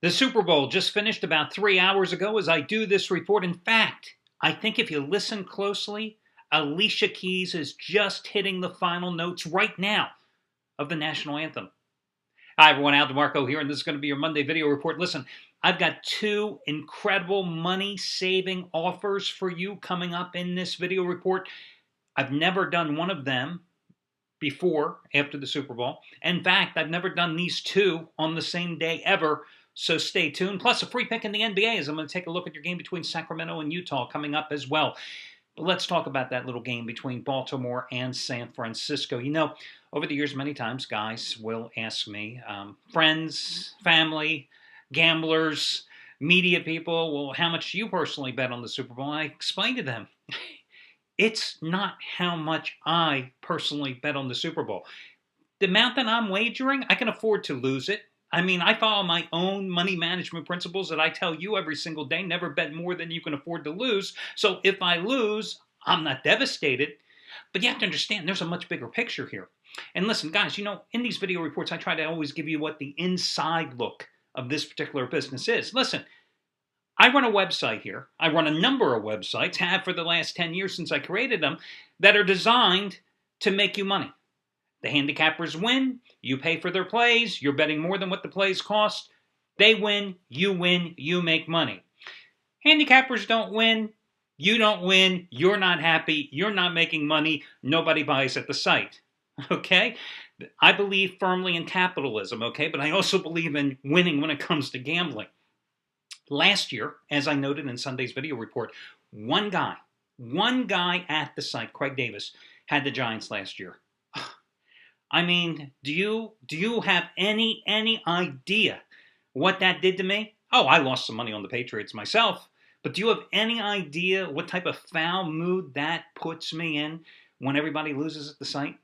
The Super Bowl just finished about 3 hours ago as I do this report. In fact, I think if you listen closely, Alicia Keys is just hitting the final notes right now of the national anthem. Hi, everyone. Al DeMarco here, and this is going to be your Monday video report. Listen, I've got two incredible money-saving offers for you coming up in this video report. I've never done one of them before, after the Super Bowl. In fact, I've never done these two on the same day ever, so stay tuned. Plus, a free pick in the NBA as I'm going to take a look at your game between Sacramento and Utah coming up as well. But let's talk about that little game between Baltimore and San Francisco. You know, over the years, many times, guys will ask me, friends, family, gamblers, media people, well, how much do you personally bet on the Super Bowl? And I explain to them, it's not how much I personally bet on the Super Bowl. The amount that I'm wagering, I can afford to lose it. I mean, I follow my own money management principles that I tell you every single day. Never bet more than you can afford to lose. So if I lose, I'm not devastated. But you have to understand, there's a much bigger picture here. And listen, guys, you know, in these video reports, I try to always give you what the inside look of this particular business is. Listen, I run a website here. I run a number of websites, have for the last 10 years since I created them, that are designed to make you money. The handicappers win, you pay for their plays, you're betting more than what the plays cost. They win, you make money. Handicappers don't win, you don't win, you're not happy, you're not making money, nobody buys at the site. Okay? I believe firmly in capitalism, okay? But I also believe in winning when it comes to gambling. Last year, as I noted in Sunday's video report, one guy at the site, Craig Davis, had the Giants last year. I mean, do you have any idea what that did to me? Oh, I lost some money on the Patriots myself. But do you have any idea what type of foul mood that puts me in when everybody loses at the site?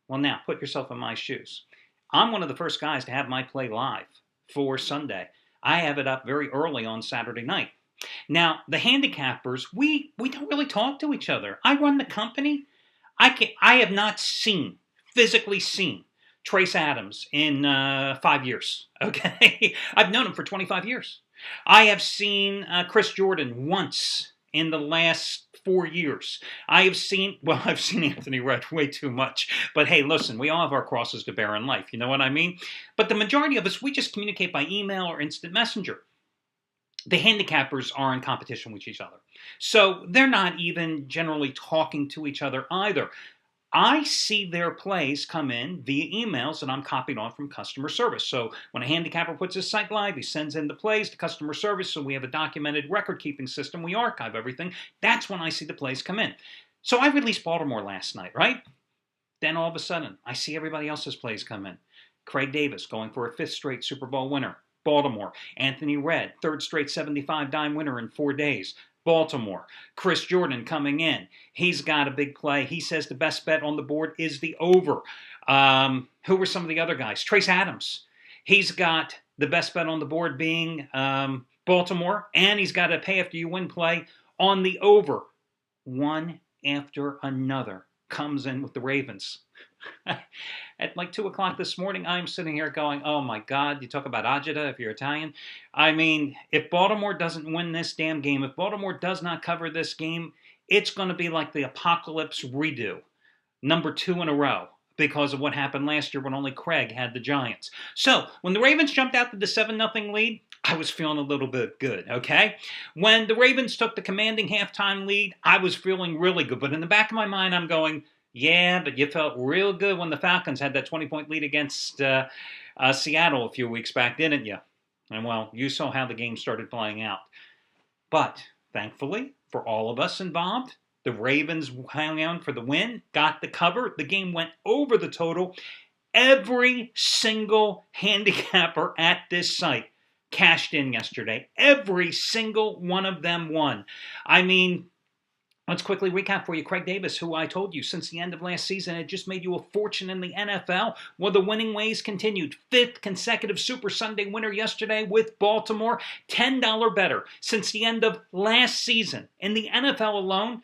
Well, now, put yourself in my shoes. I'm one of the first guys to have my play live for Sunday. I have it up very early on Saturday night. Now, the handicappers, we don't really talk to each other. I run the company. I have not physically seen Trace Adams in 5 years, okay? I've known him for 25 years. I have seen Chris Jordan once in the last 4 years. I've seen Anthony Redd way too much. But hey, listen, we all have our crosses to bear in life, you know what I mean? But the majority of us, we just communicate by email or instant messenger. The handicappers are in competition with each other. So they're not even generally talking to each other either. I see their plays come in via emails that I'm copied on from customer service. So when a handicapper puts his site live, he sends in the plays to customer service. So we have a documented record-keeping system. We archive everything. That's when I see the plays come in. So I released Baltimore last night, right? Then all of a sudden, I see everybody else's plays come in. Craig Davis going for a 5th straight Super Bowl winner. Baltimore. Anthony Redd, 3rd straight 75 dime winner in 4 days. Baltimore. Chris Jordan coming in. He's got a big play. He says the best bet on the board is the over. Who were some of the other guys? Trace Adams. He's got the best bet on the board being Baltimore, and he's got a pay after you win play on the over. One after another comes in with the Ravens. At like 2 o'clock this morning, I'm sitting here going, oh my God, you talk about agita if you're Italian. I mean, if Baltimore doesn't win this damn game, if Baltimore does not cover this game, it's going to be like the apocalypse redo. Number 2 in a row because of what happened last year when only Craig had the Giants. So when the Ravens jumped out to the 7-0 lead, I was feeling a little bit good, okay? When the Ravens took the commanding halftime lead, I was feeling really good. But in the back of my mind, I'm going, yeah, but you felt real good when the Falcons had that 20-point lead against Seattle a few weeks back, didn't you? And, well, you saw how the game started playing out. But, thankfully, for all of us involved, the Ravens hung on for the win, got the cover. The game went over the total. Every single handicapper at this site cashed in yesterday. Every single one of them won. I mean, let's quickly recap for you. Craig Davis, who I told you since the end of last season had just made you a fortune in the NFL. Well, the winning ways continued. 5th consecutive Super Sunday winner yesterday with Baltimore. $10 better since the end of last season. In the NFL alone,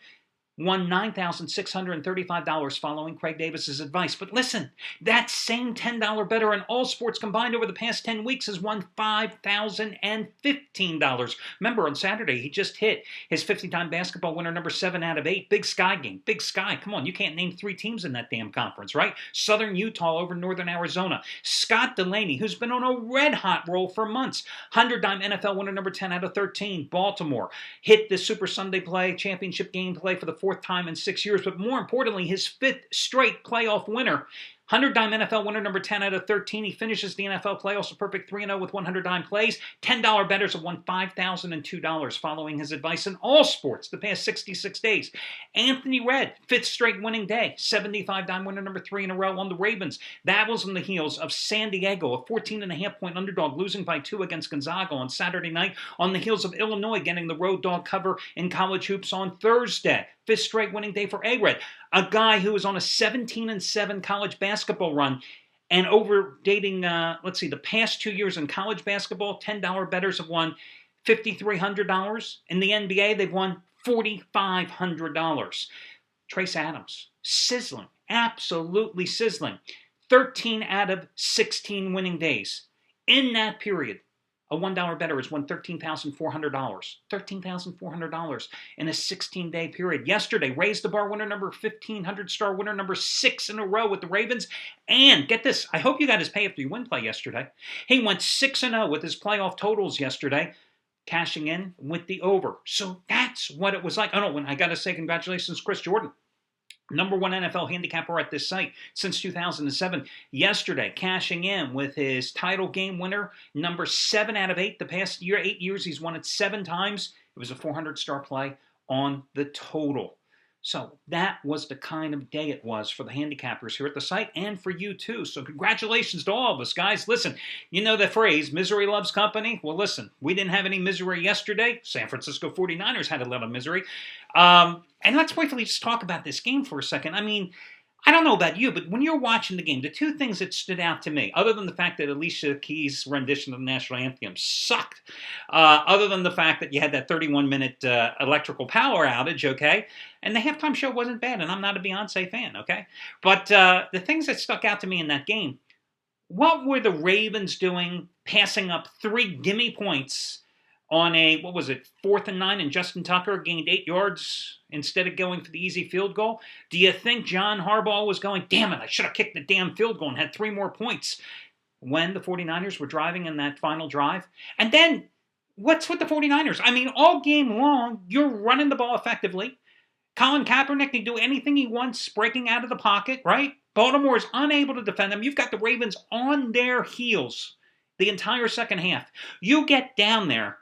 won $9,635 following Craig Davis's advice. But listen, that same $10 bettor in all sports combined over the past 10 weeks has won $5,015. Remember, on Saturday, he just hit his 50-time basketball winner number 7 out of 8. Big Sky game. Big Sky. Come on, you can't name 3 teams in that damn conference, right? Southern Utah over Northern Arizona. Scott Delaney, who's been on a red-hot roll for months. 100-time NFL winner number 10 out of 13. Baltimore. Hit the Super Sunday play, championship game play for the 4th time in 6 years, but more importantly, his 5th straight playoff winner. 100-time NFL winner number 10 out of 13. He finishes the NFL playoffs a perfect 3-0 with 100-time plays. $10 bettors have won $5,002 following his advice in all sports the past 66 days. Anthony Redd, 5th straight winning day. 75-time winner number 3 in a row on the Ravens. That was on the heels of San Diego, a 14.5-point underdog, losing by 2 against Gonzaga on Saturday night. On the heels of Illinois getting the road dog cover in college hoops on Thursday. 5th straight winning day for A-Red, a guy who was on a 17-7 college basketball run and over dating, the past 2 years in college basketball, $10 bettors have won $5,300. In the NBA, they've won $4,500. Trace Adams, sizzling, absolutely sizzling. 13 out of 16 winning days. In that period, a $1 bettor has won $13,400. $13,400 in a 16-day period. Yesterday, raised the bar winner number 1,500-star winner number 6 in a row with the Ravens. And get this, I hope you got his pay after you win play yesterday. He went 6-0 with his playoff totals yesterday, cashing in with the over. So that's what it was like. I got to say congratulations, Chris Jordan. Number 1 NFL handicapper at this site since 2007. Yesterday, cashing in with his title game winner, number 7 out of 8. The past 8 years, he's won it 7 times. It was a 400-star play on the total. So that was the kind of day it was for the handicappers here at the site and for you too. So congratulations to all of us, guys. Listen, you know the phrase, misery loves company? Well, listen, we didn't have any misery yesterday. San Francisco 49ers had a little misery. And let's briefly just talk about this game for a second. I mean, I don't know about you, but when you're watching the game, the 2 things that stood out to me, other than the fact that Alicia Keys' rendition of the national anthem sucked, other than the fact that you had that 31-minute electrical power outage, okay, and the halftime show wasn't bad, and I'm not a Beyonce fan, okay, but the things that stuck out to me in that game, what were the Ravens doing passing up 3 gimme points on a, 4th and 9, and Justin Tucker gained 8 yards instead of going for the easy field goal? Do you think John Harbaugh was going, damn it, I should have kicked the damn field goal and had 3 more points when the 49ers were driving in that final drive? And then, what's with the 49ers? I mean, all game long, you're running the ball effectively. Colin Kaepernick can do anything he wants, breaking out of the pocket, right? Baltimore is unable to defend them. You've got the Ravens on their heels the entire second half. You get down there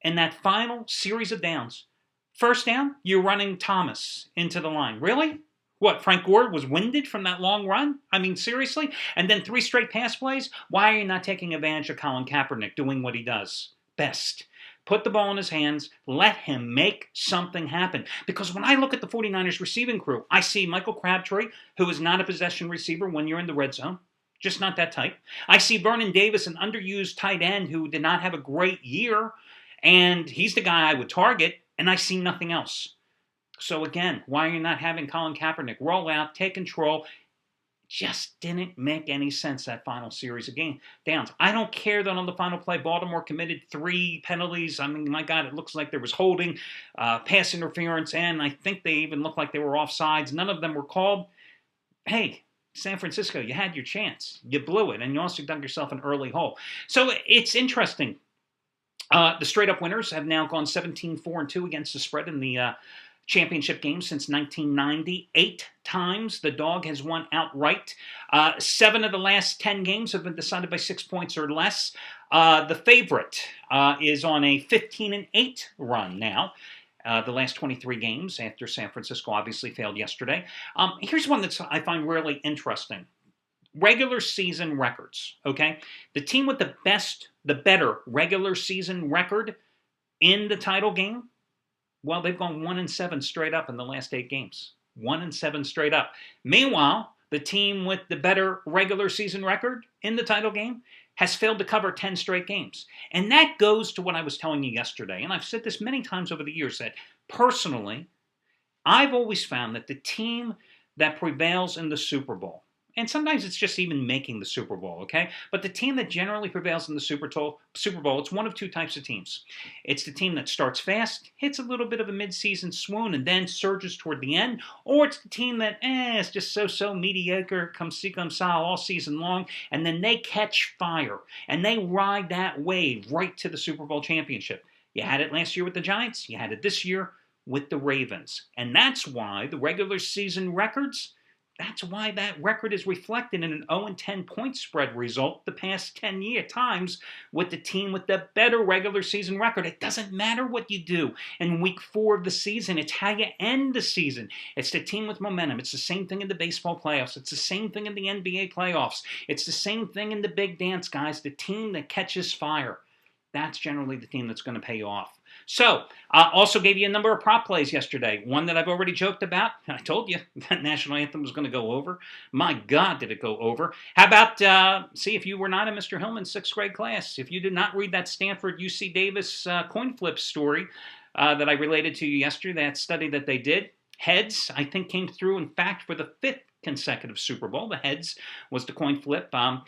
in that final series of downs. First down, you're running Thomas into the line. Really? What, Frank Gore was winded from that long run? I mean, seriously? And then 3 straight pass plays? Why are you not taking advantage of Colin Kaepernick doing what he does best? Put the ball in his hands. Let him make something happen. Because when I look at the 49ers receiving crew, I see Michael Crabtree, who is not a possession receiver when you're in the red zone. Just not that type. I see Vernon Davis, an underused tight end who did not have a great year. And he's the guy I would target, and I see nothing else. So again, why are you not having Colin Kaepernick roll out, take control? Just didn't make any sense, that final series of downs. I don't care that on the final play, Baltimore committed 3 penalties. I mean, my God, it looks like there was holding, pass interference, and I think they even looked like they were offsides. None of them were called. Hey, San Francisco, you had your chance. You blew it, and you also dug yourself an early hole. So it's interesting. The straight-up winners have now gone 17-4-2 against the spread in the championship game since 1990. 8 times the dog has won outright. 7 of the last 10 games have been decided by 6 points or less. The favorite is on a 15-8 run now. The last 23 games after San Francisco obviously failed yesterday. Here's one that I find really interesting. Regular season records, okay? The team with the better regular season record in the title game, well, they've gone 1-7 straight up in the last 8 games. 1-7 straight up. Meanwhile, the team with the better regular season record in the title game has failed to cover 10 straight games. And that goes to what I was telling you yesterday, and I've said this many times over the years, that personally, I've always found that the team that prevails in the Super Bowl, and sometimes it's just even making the Super Bowl, okay? But the team that generally prevails in the Super Bowl, it's one of two types of teams. It's the team that starts fast, hits a little bit of a midseason swoon, and then surges toward the end, or it's the team that, is just so mediocre, come see, come saw all season long, and then they catch fire, and they ride that wave right to the Super Bowl championship. You had it last year with the Giants, you had it this year with the Ravens. And that's why the regular season records, that's why that record is reflected in an 0-10 point spread result the past 10 times with the team with the better regular season record. It doesn't matter what you do in week 4 of the season. It's how you end the season. It's the team with momentum. It's the same thing in the baseball playoffs. It's the same thing in the NBA playoffs. It's the same thing in the big dance, guys. The team that catches fire. That's generally the team that's going to pay off. So, I also gave you a number of prop plays yesterday. One that I've already joked about. I told you that national anthem was going to go over. My God, did it go over. How about, see, if you were not in Mr. Hillman's 6th grade class, if you did not read that Stanford UC Davis coin flip story that I related to you yesterday, that study that they did, heads, I think, came through, in fact, for the 5th consecutive Super Bowl. The heads was the coin flip. I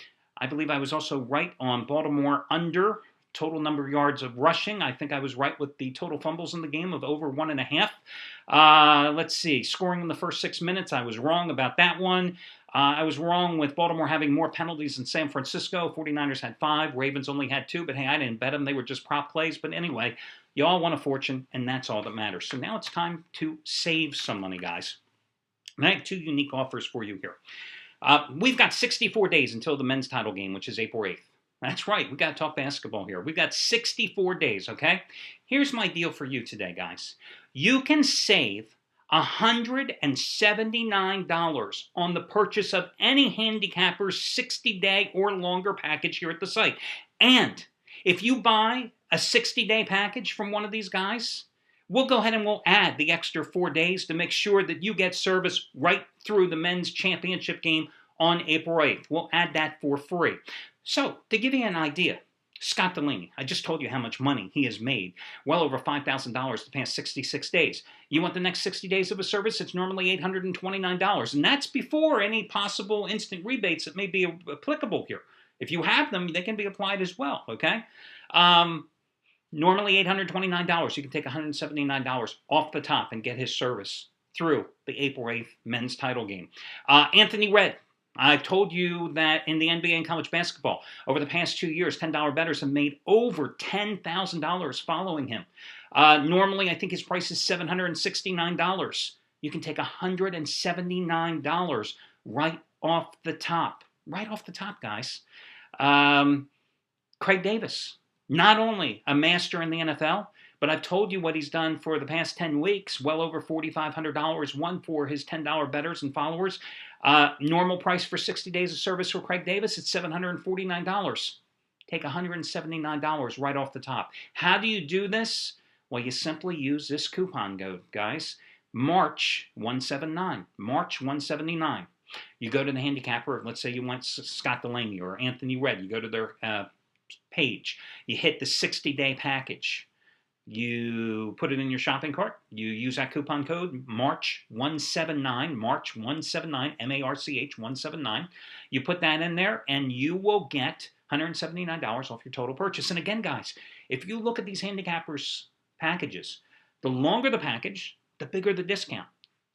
believe I was also right on Baltimore under total number of yards of rushing. I think I was right with the total fumbles in the game of over 1.5. Let's see. Scoring in the first 6 minutes, I was wrong about that one. I was wrong with Baltimore having more penalties than San Francisco. 49ers had 5. Ravens only had 2, but hey, I didn't bet them. They were just prop plays. But anyway, you all won a fortune, and that's all that matters. So now it's time to save some money, guys. And I have 2 unique offers for you here. We've got 64 days until the men's title game, which is April 8th. That's right. We got to talk basketball here. We've got 64 days, okay? Here's my deal for you today, guys. You can save $179 on the purchase of any handicapper's 60-day or longer package here at the site. And if you buy a 60-day package from one of these guys, we'll go ahead and we'll add the extra 4 days to make sure that you get service right through the men's championship game on April 8th. We'll add that for free. So, to give you an idea, Scott Delaney, I just told you how much money he has made, well over $5,000 the past 66 days. You want the next 60 days of a service? It's normally $829, and that's before any possible instant rebates that may be applicable here. If you have them, they can be applied as well, okay? Normally $829. You can take $179 off the top and get his service through the April 8th men's title game. Anthony Redd. I told you that in the NBA and college basketball, over the past 2 years, $10 bettors have made over $10,000 following him. Normally, I think his price is $769. You can take $179 right off the top. Right off the top, guys. Craig Davis, not only a master in the NFL, but I've told you what he's done for the past 10 weeks, well over $4,500 won for his $10 bettors and followers. Normal price for 60 days of service for Craig Davis, it's $749. Take $179 right off the top. How do you do this? Well, you simply use this coupon code, guys. March 179. March 179. You go to the handicapper, let's say you want Scott Delaney or Anthony Redd. You go to their page. You hit the 60-day package. You put it in your shopping cart. You use that coupon code MARCH179, MARCH179, M-A-R-C-H 179. You put that in there, and you will get $179 off your total purchase. And again, guys, if you look at these handicappers packages, the longer the package, the bigger the discount.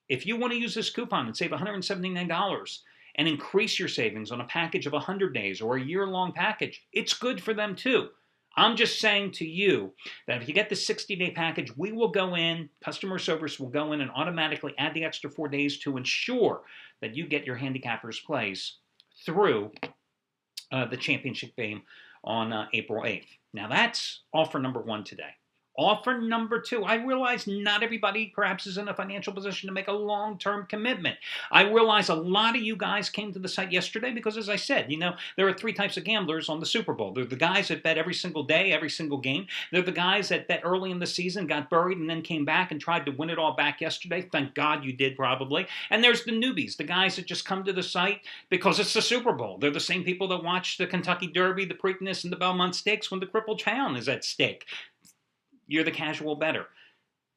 If you want to use this coupon and save $179 and increase your savings on a package of 100 days or a year-long package, it's good for them too. I'm just saying to you that if you get the 60-day package, we will go in, customer service will go in and automatically add the extra 4 days to ensure that you get your handicappers plays through the championship game on April 8th. Now that's offer number 1 today. Offer number 2, I realize not everybody perhaps is in a financial position to make a long-term commitment. I realize a lot of you guys came to the site yesterday because, as I said, you know, there are 3 types of gamblers on the Super Bowl. They're the guys that bet every single day, every single game. They're the guys that bet early in the season, got buried, and then came back and tried to win it all back yesterday. Thank God you did, probably. And there's the newbies, the guys that just come to the site because it's the Super Bowl. They're the same people that watch the Kentucky Derby, the Preakness, and the Belmont Stakes when the Crippled Town is at stake. You're the casual bettor.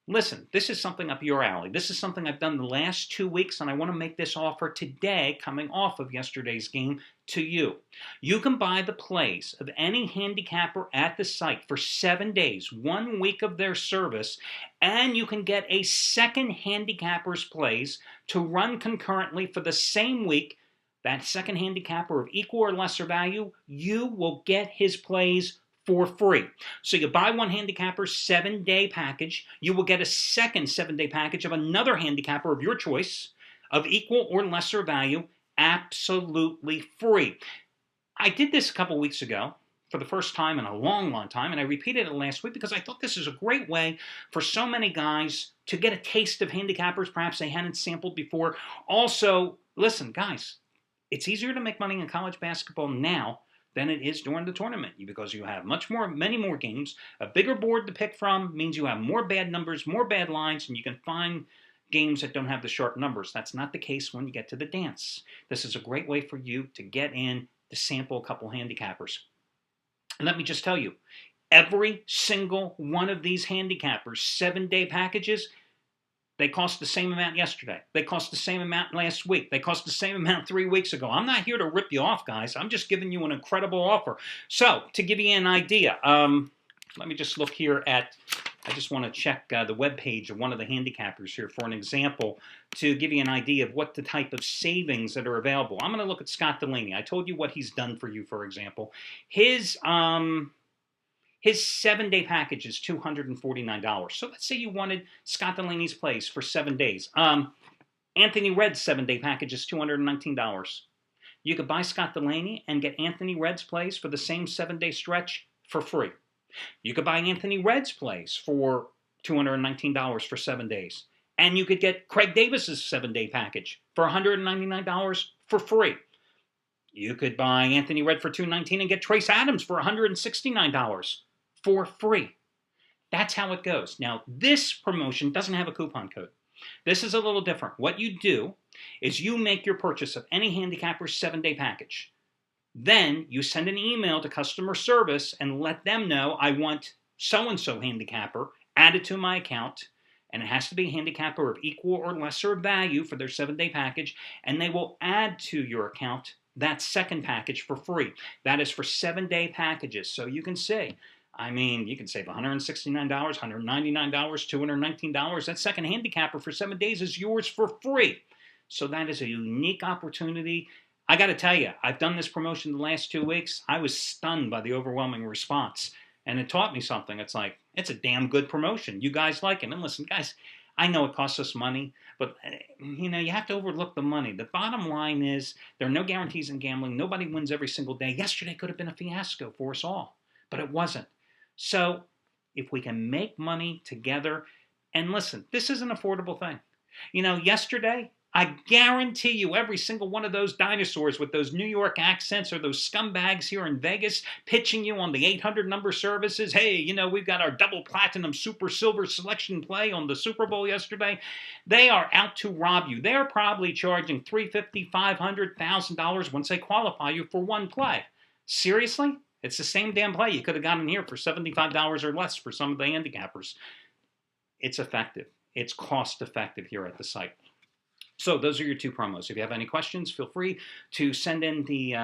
Listen, this is something up your alley. This is something I've done the last 2 weeks, and I want to make this offer today, coming off of yesterday's game, to you. You can buy the plays of any handicapper at the site for 7 days, 1 week of their service, and you can get a second handicapper's plays to run concurrently for the same week. That second handicapper of equal or lesser value, you will get his plays for free. So you buy one handicapper 7-day package, you will get a second 7-day package of another handicapper of your choice of equal or lesser value, absolutely free. I did this a couple weeks ago for the first time in a long, long time, and I repeated it last week because I thought this is a great way for so many guys to get a taste of handicappers perhaps they hadn't sampled before. Also, listen, guys, it's easier to make money in college basketball now than it is during the tournament because you have many more games. A bigger board to pick from means you have more bad numbers, more bad lines, and you can find games that don't have the sharp numbers. That's not the case when you get to the dance. This is a great way for you to get in to sample a couple handicappers. And let me just tell you, every single one of these handicappers 7-day packages, they cost the same amount yesterday. They cost the same amount last week. They cost the same amount 3 weeks ago. I'm not here to rip you off, guys. I'm just giving you an incredible offer. So, to give you an idea, let me just look here at, I just want to check the webpage of one of the handicappers here for an example to give you an idea of what the type of savings that are available. I'm going to look at Scott Delaney. I told you what he's done for you, for example. His 7-day package is $249. So let's say you wanted Scott Delaney's plays for 7 days. Anthony Redd's 7-day package is $219. You could buy Scott Delaney and get Anthony Redd's plays for the same 7-day stretch for free. You could buy Anthony Redd's plays for $219 for 7 days. And you could get Craig Davis's 7-day package for $199 for free. You could buy Anthony Redd for $219 and get Trace Adams for $169 for free. That's how it goes. Now, this promotion doesn't have a coupon code. This is a little different. What you do is you make your purchase of any handicapper's 7-day package. Then you send an email to customer service and let them know, I want so-and-so handicapper added to my account, and it has to be a handicapper of equal or lesser value for their 7-day package, and they will add to your account that second package for free. That is for 7-day packages. So you can say, you can save $169, $199, $219. That second handicapper for 7 days is yours for free. So that is a unique opportunity. I got to tell you, I've done this promotion the last 2 weeks. I was stunned by the overwhelming response. And it taught me something. It's like, it's a damn good promotion. You guys like it. And listen, guys, I know it costs us money, but you have to overlook the money. The bottom line is there are no guarantees in gambling. Nobody wins every single day. Yesterday could have been a fiasco for us all, but it wasn't. So if we can make money together, and listen, this is an affordable thing. Yesterday, I guarantee you every single one of those dinosaurs with those New York accents or those scumbags here in Vegas pitching you on the 800 number services, hey, we've got our double platinum super silver selection play on the Super Bowl yesterday. They are out to rob you. They're probably charging $350, $500, $1,000 once they qualify you for one play. Seriously? It's the same damn play. You could have gotten here for $75 or less for some of the handicappers. It's effective. It's cost effective here at the site. So those are your 2 promos. If you have any questions, feel free to send in the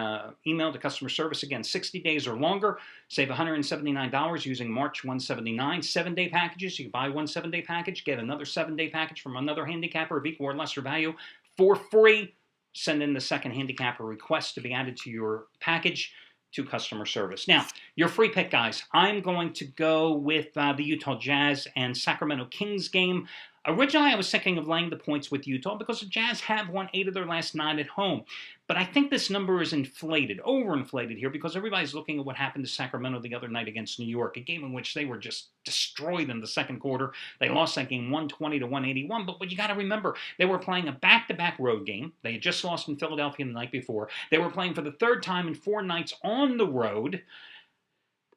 email to customer service. Again, 60 days or longer. Save $179 using March 179. 7-day packages. You can buy one 7-day package, get another 7-day package from another handicapper of equal or lesser value for free. Send in the second handicapper request to be added to your package to customer service. Now, your free pick, guys. I'm going to go with the Utah Jazz and Sacramento Kings game. Originally, I was thinking of laying the points with Utah because the Jazz have won 8 of their last 9 at home. But I think this number is inflated, overinflated here, because everybody's looking at what happened to Sacramento the other night against New York, a game in which they were just destroyed in the second quarter. They lost that game 120-181. But what you got to remember, they were playing a back-to-back road game. They had just lost in Philadelphia the night before. They were playing for the 3rd time in 4 nights on the road.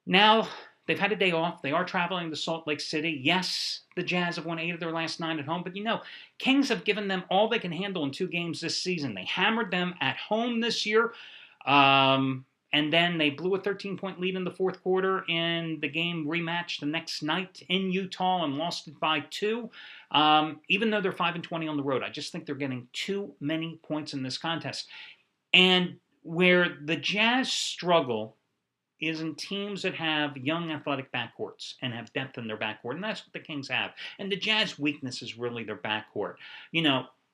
Now, they've had a day off. They are traveling to Salt Lake City. Yes, the Jazz have won 8 of their last 9 at home. But Kings have given them all they can handle in 2 games this season. They hammered them at home this year. And And then they blew a 13-point lead in the fourth quarter, and the game rematched the next night in Utah and lost it by 2. Even though they're 5-20 on the road, I just think they're getting too many points in this contest. And where the Jazz struggle is in teams that have young athletic backcourts and have depth in their backcourt, and that's what the Kings have. And the Jazz weakness is really their backcourt.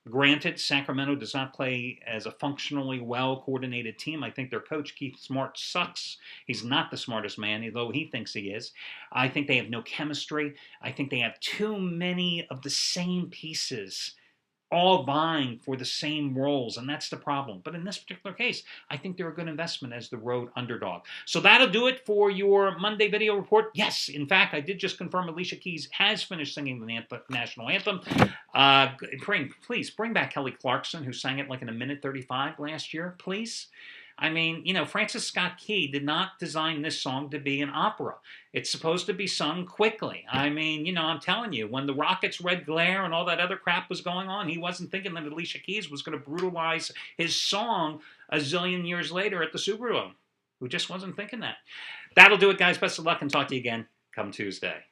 Granted, Sacramento does not play as a functionally well-coordinated team. I think their coach, Keith Smart, sucks. He's not the smartest man, although he thinks he is. I think they have no chemistry. I think they have too many of the same pieces all vying for the same roles, and that's the problem. But in this particular case, I think they're a good investment as the road underdog. So that'll do it for your Monday video report. Yes, in fact, I did just confirm Alicia Keys has finished singing the national anthem. Please bring back Kelly Clarkson, who sang it like in a minute 35 last year, please. I mean, Francis Scott Key did not design this song to be an opera. It's supposed to be sung quickly. I mean, I'm telling you, when the Rockets' red glare and all that other crap was going on, he wasn't thinking that Alicia Keys was going to brutalize his song a zillion years later at the Superdome. Who just wasn't thinking that. That'll do it, guys. Best of luck, and talk to you again come Tuesday.